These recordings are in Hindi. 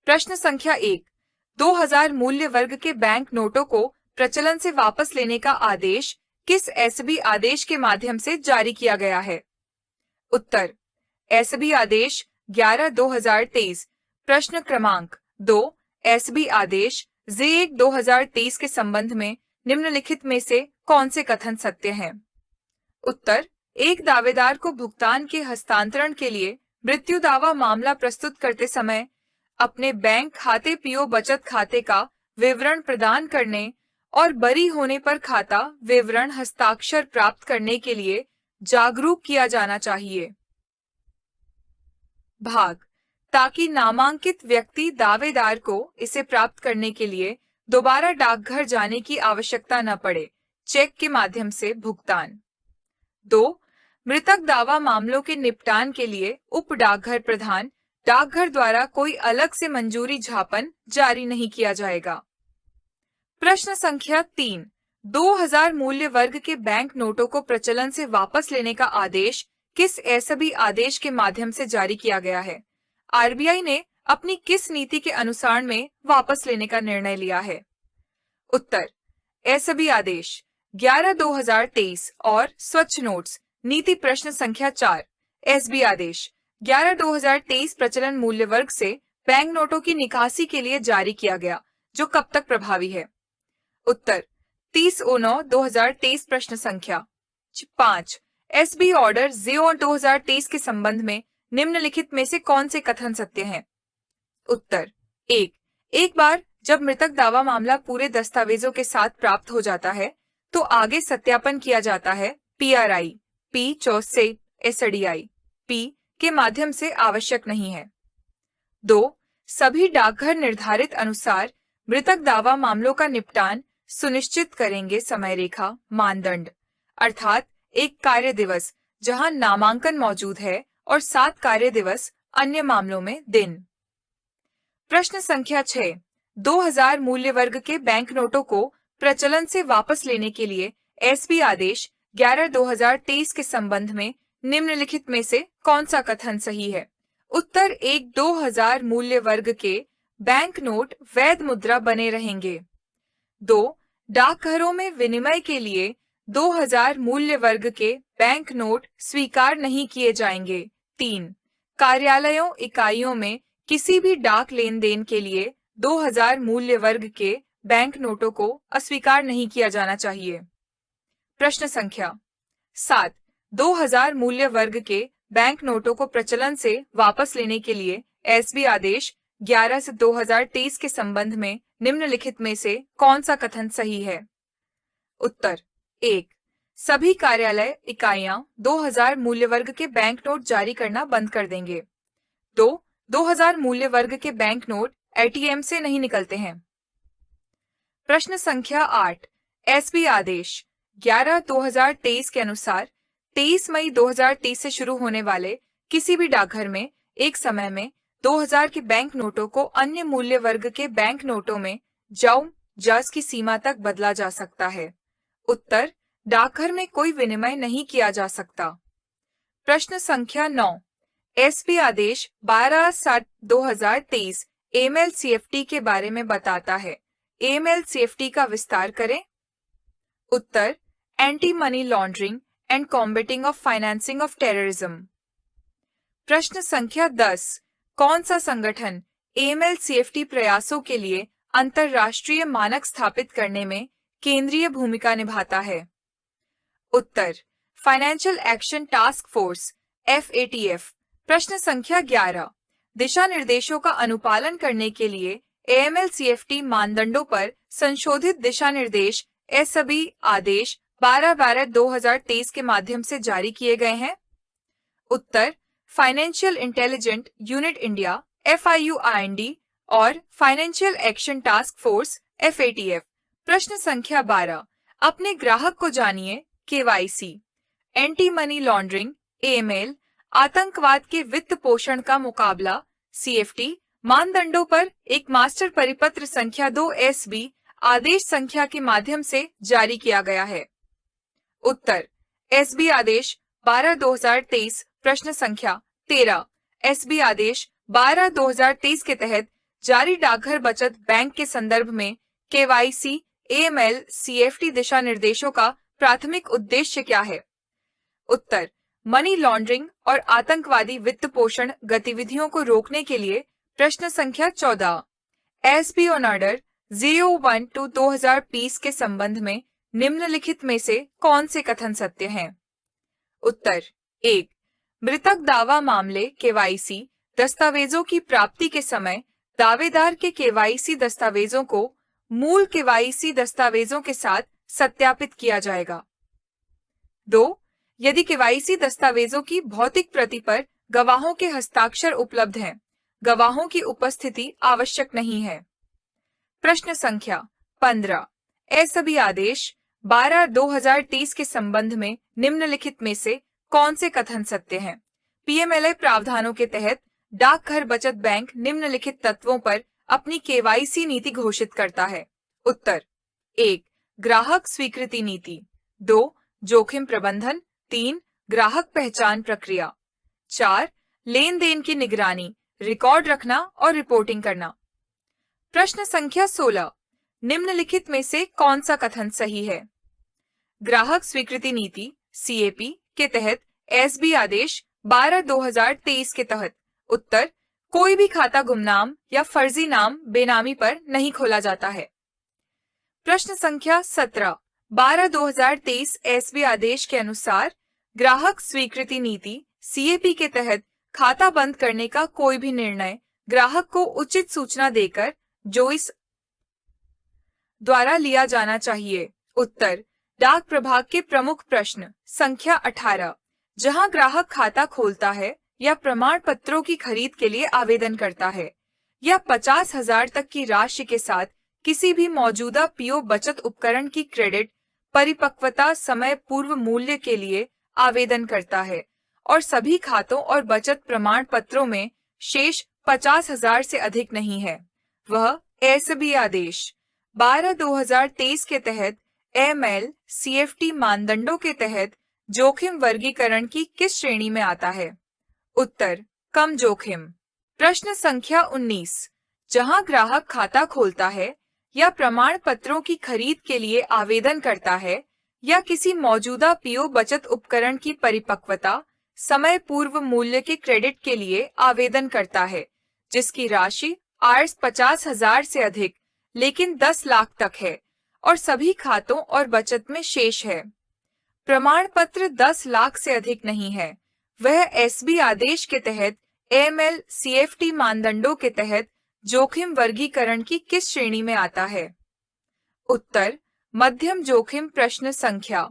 प्रश्न संख्या 1। 2000 मूल्य वर्ग के बैंक नोटों को प्रचलन से वापस लेने का आदेश किस एसबी आदेश के माध्यम से जारी किया गया है? उत्तर एसबी आदेश 11/2023। प्रश्न क्रमांक 2। एसबी आदेश J1/2023 के संबंध में निम्नलिखित में से कौन से कथन सत्य हैं? उत्तर एक दावेदार को भुगतान के हस्तांतरण के लिए मृत्यु दावा मामला प्रस्तुत करते समय अपने बैंक खाते पीओ बचत खाते का विवरण प्रदान करने और बरी होने पर खाता विवरण हस्ताक्षर प्राप्त करने के लिए जागरूक किया जाना चाहिए। भाग ताकि नामांकित व्यक्ति दावेदार को इसे प्राप्त करने के लिए दोबारा डाकघर जाने की आवश्यकता न पड़े। चेक के माध्यम से भुगतान। 2। मृतक दावा मामलों के निपटान के लिए उप डाकघर प्रधान डाकघर द्वारा कोई अलग से मंजूरी झापन जारी नहीं किया जाएगा। प्रश्न संख्या 3। 2000 मूल्य वर्ग के बैंक नोटों को प्रचलन से वापस लेने का आदेश किस एसबी आदेश के माध्यम से जारी किया गया है? आरबीआई ने अपनी किस नीति के अनुसार में वापस लेने का निर्णय लिया है? उत्तर एसबी आदेश 11/2023 और स्वच्छ नोट्स नीति। प्रश्न संख्या 4। एसबी आदेश 11/2023 प्रचलन मूल्य वर्ग से बैंक नोटों की निकासी के लिए जारी किया गया, जो कब तक प्रभावी है? उत्तर 30/9/2023। प्रश्न संख्या 5। एसबी ऑर्डर 0/2023 के संबंध में निम्नलिखित में से कौन से कथन सत्य हैं? उत्तर 1। एक बार जब मृतक दावा मामला पूरे दस्तावेजों के साथ प्राप्त हो जाता है तो आगे सत्यापन किया जाता है पीआरआई P से SDI P के माध्यम से आवश्यक नहीं है। 2। सभी डाकघर निर्धारित अनुसार मृतक दावा मामलों का निपटान सुनिश्चित करेंगे। समय रेखा मानदंड अर्थात 1 कार्य दिवस जहां नामांकन मौजूद है और 7 कार्य दिवस अन्य मामलों में दिन। प्रश्न संख्या 6। 2000 मूल्य वर्ग के बैंक नोटों को प्रचलन से वापस लेने के लिए एसबी आदेश 11/2023 के संबंध में निम्नलिखित में से कौन सा कथन सही है? उत्तर 1। 2000 मूल्य वर्ग के बैंक नोट वैध मुद्रा बने रहेंगे। 2। डाकघरों में विनिमय के लिए 2000 मूल्य वर्ग के बैंक नोट स्वीकार नहीं किए जाएंगे। 3। कार्यालयों इकाइयों में किसी भी डाक लेन देन के लिए 2000 मूल्य वर्ग के बैंक नोटों को अस्वीकार नहीं किया जाना चाहिए। प्रश्न संख्या 7। 2000 मूल्य वर्ग के बैंक नोटों को प्रचलन से वापस लेने के लिए एसबी आदेश 11/2023 के संबंध में निम्नलिखित में से कौन सा कथन सही है? उत्तर 1। सभी कार्यालय इकाइयां 2000 मूल्य वर्ग के बैंक नोट जारी करना बंद कर देंगे। 2। 2000 मूल्य वर्ग के बैंक नोट एटीएम से नहीं निकलते हैं। प्रश्न संख्या 8। एसबी आदेश 11/2023 के अनुसार 23 मई 2023 से शुरू होने वाले किसी भी डाकघर में एक समय में 2000 के बैंक नोटों को अन्य मूल्य वर्ग के बैंक नोटों में जस की सीमा तक बदला जा सकता है। उत्तर डाकघर में कोई विनिमय नहीं किया जा सकता। प्रश्न संख्या 9। एसबी आदेश 12/7/2023 AML-CFT के बारे में बताता है। AML-CFT का विस्तार करें। उत्तर anti money laundering and combating of financing of terrorism. प्रश्न संख्या 10। कौन सा संगठन AML-CFT प्रयासों के लिए अंतरराष्ट्रीय मानक स्थापित करने में केंद्रीय भूमिका निभाता है? उत्तर financial action task force FATF। प्रश्न संख्या 11। दिशा निर्देशों का अनुपालन करने के लिए AML-CFT मानदंडों पर संशोधित दिशा निर्देश एसबी आदेश 12/2023 के माध्यम से जारी किए गए हैं। उत्तर financial intelligent unit India FIUIND और financial action task force FATF। प्रश्न संख्या 12। अपने ग्राहक को जानिए KYC, anti money laundering AML, आतंकवाद के वित्त पोषण का मुकाबला CFT मानदंडों पर एक मास्टर परिपत्र संख्या 2 SB आदेश संख्या के माध्यम से जारी किया गया है। उत्तर SB आदेश 12/2023। प्रश्न संख्या 13। SB आदेश 12/2023 के तहत जारी डाकघर बचत बैंक के संदर्भ में केवाईसी AML CFT दिशा निर्देशों का प्राथमिक उद्देश्य क्या है? उत्तर, मनी लॉन्ड्रिंग और आतंकवादी वित्त पोषण गतिविधियों को रोकने के लिए। प्रश्न संख्या 14, SB ऑन ऑर्डर 01/2020 के संबंध में निम्नलिखित में से कौन से कथन सत्य हैं? उत्तर, 1, मृतक दावा मामले केवाईसी दस्तावेजों की प्राप्ति के समय दावेदार के केवाईसी दस्तावेजों को मूल केवाईसी दस्तावेजों के साथ सत्यापित किया जाएगा। 2, यदि केवाईसी दस्तावेजों की भौतिक प्रति पर गवाहों के हस्ताक्षर उपलब्ध हैं, गवाहों की उपस्थिति आवश्यक नहीं है। प्रश्न संख्या 15, सभी आदेश 12/2030 के संबंध में निम्नलिखित में से कौन से कथन सत्य हैं? PMLA प्रावधानों के तहत डाकघर बचत बैंक निम्नलिखित तत्वों पर अपनी केवाईसी नीति घोषित करता है। उत्तर, 1, ग्राहक स्वीकृति नीति, 2, जोखिम प्रबंधन, 3, ग्राहक पहचान प्रक्रिया, 4, लेन देन की निगरानी, रिकॉर्ड रखना और रिपोर्टिंग करना। प्रश्न संख्या 16, निम्नलिखित में से कौन सा कथन सही है? ग्राहक स्वीकृति नीति CAP के तहत SB आदेश 12/2023 के तहत। उत्तर, कोई भी खाता गुमनाम या फर्जी नाम बेनामी पर नहीं खोला जाता है। प्रश्न संख्या 17, 12/2023 SB आदेश के अनुसार ग्राहक स्वीकृति नीति CAP के तहत खाता बंद करने का कोई भी निर्णय ग्राहक को उचित सूचना देकर जो इस द्वारा लिया जाना चाहिए। उत्तर, डाक प्रभाग के प्रमुख प्रश्न संख्या 18, जहां ग्राहक खाता खोलता है या प्रमाण पत्रों की खरीद के लिए आवेदन करता है या 50,000 तक की राशि के साथ किसी भी मौजूदा PO बचत उपकरण की क्रेडिट परिपक्वता समय पूर्व मूल्य के लिए आवेदन करता है और सभी खातों और बचत प्रमाण पत्रों में शेष 50,000 से अधिक नहीं है, वह SB आदेश 12/2023 के तहत AML CFT मानदंडों के तहत जोखिम वर्गीकरण की किस श्रेणी में आता है? उत्तर, कम जोखिम। प्रश्न संख्या 19, जहां ग्राहक खाता खोलता है या प्रमाण पत्रों की खरीद के लिए आवेदन करता है या किसी मौजूदा PO बचत उपकरण की परिपक्वता समय पूर्व मूल्य के क्रेडिट के लिए आवेदन करता है जिसकी राशि Rs 50,000 से अधिक लेकिन 10 लाख तक है और सभी खातों और बचत में शेष है, प्रमाण पत्र 10 लाख से अधिक नहीं है, वह SB आदेश के तहत AML CFT मानदंडों के तहत जोखिम वर्गीकरण की किस श्रेणी में आता है? उत्तर, मध्यम जोखिम। प्रश्न संख्या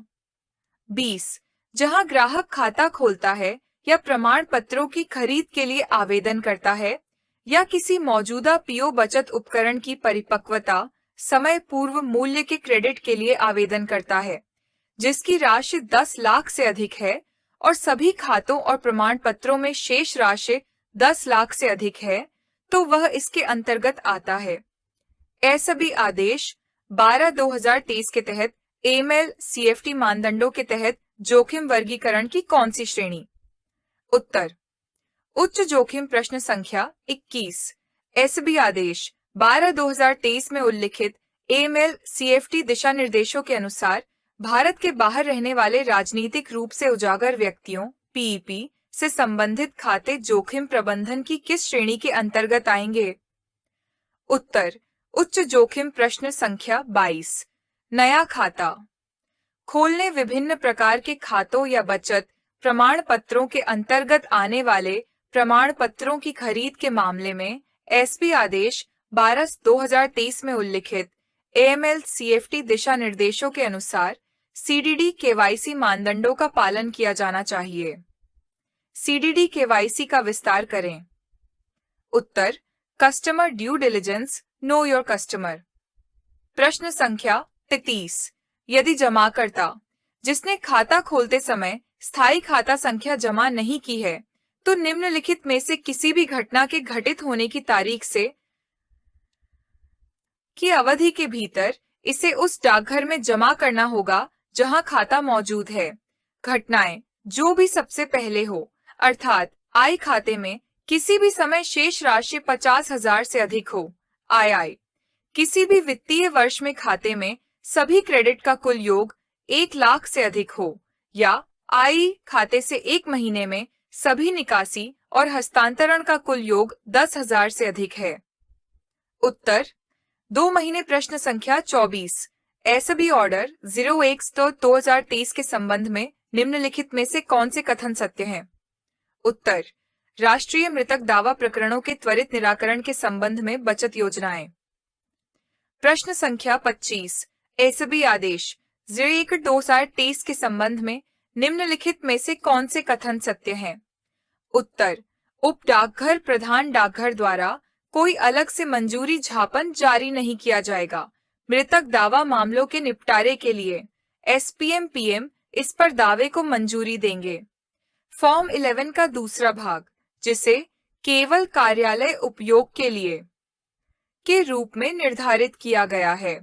20, जहां ग्राहक खाता खोलता है या प्रमाण पत्रों की खरीद के लिए आवेदन करता है या किसी मौजूदा PO बचत उपकरण की परिपक्वता समय पूर्व मूल्य के क्रेडिट के लिए आवेदन करता है जिसकी राशि 10 लाख से अधिक है और सभी खातों और प्रमाण पत्रों में शेष राशि 10 लाख से अधिक है, तो वह इसके अंतर्गत आता है। SB आदेश 12/2023 के तहत AML CFT मानदंडों के तहत जोखिम वर्गीकरण की कौन सी श्रेणी? उत्तर, उच्च जोखिम। प्रश्न संख्या 21, SB आदेश 12/2023 में उल्लिखित AML CFT दिशा निर्देशों के अनुसार भारत के बाहर रहने वाले राजनीतिक रूप से उजागर व्यक्तियों PEP से संबंधित खाते जोखिम प्रबंधन की किस श्रेणी के अंतर्गत आएंगे? उत्तर, उच्च जोखिम। प्रश्न संख्या 22, नया खाता खोलने विभिन्न प्रकार के खातों या बचत प्रमाण पत्रों के अंतर्गत आने वाले प्रमाण पत्रों की खरीद के मामले में SB आदेश 12/2023 में उल्लिखित AML CFT दिशा निर्देशों के अनुसार CDD KYC मानदंडों का पालन किया जाना चाहिए। CDD KYC का विस्तार करें। उत्तर, customer due diligence, know your customer. प्रश्न संख्या 33, यदि जमाकर्ता जिसने खाता खोलते समय स्थायी खाता संख्या जमा नहीं की है तो निम्नलिखित में से किसी भी घटना के घटित होने की तारीख से की अवधि के भीतर इसे उस डाकघर में जमा करना होगा जहां खाता मौजूद है। घटनाएं जो भी सबसे पहले हो, अर्थात I खाते में किसी भी समय शेष राशि 50,000 से अधिक हो। आई किसी भी वित्तीय वर्ष में खाते में सभी क्रेडिट का कुल योग 1 लाख से अधिक हो। या आई खाते से एक महीने में सभी निकासी और हस्तांतरण का कुल योग 10,000 से अधिक है। उत्तर 2 महीने। प्रश्न संख्या 24। एसबी ऑर्डर 01/2023 के संबंध में निम्नलिखित में से कौन से कथन सत्य हैं? उत्तर राष्ट्रीय मृतक दावा प्रकरणों के त्वरित निराकरण के संबंध में बचत योजनाएं। प्रश्न संख्या 25। एसबी आदेश 01/2023 के संबंध में निम्नलिखित में से कौन से कथन सत्य हैं? उत्तर उप डाकघर प्रधान डाकघर द्वारा कोई अलग से मंजूरी झापन जारी नहीं किया जाएगा। मृतक दावा मामलों के निपटारे के लिए एसपीएम पीएम इस पर दावे को मंजूरी देंगे। फॉर्म 11 का दूसरा भाग, जिसे केवल कार्यालय उपयोग के लिए के रूप में निर्धारित किया गया है।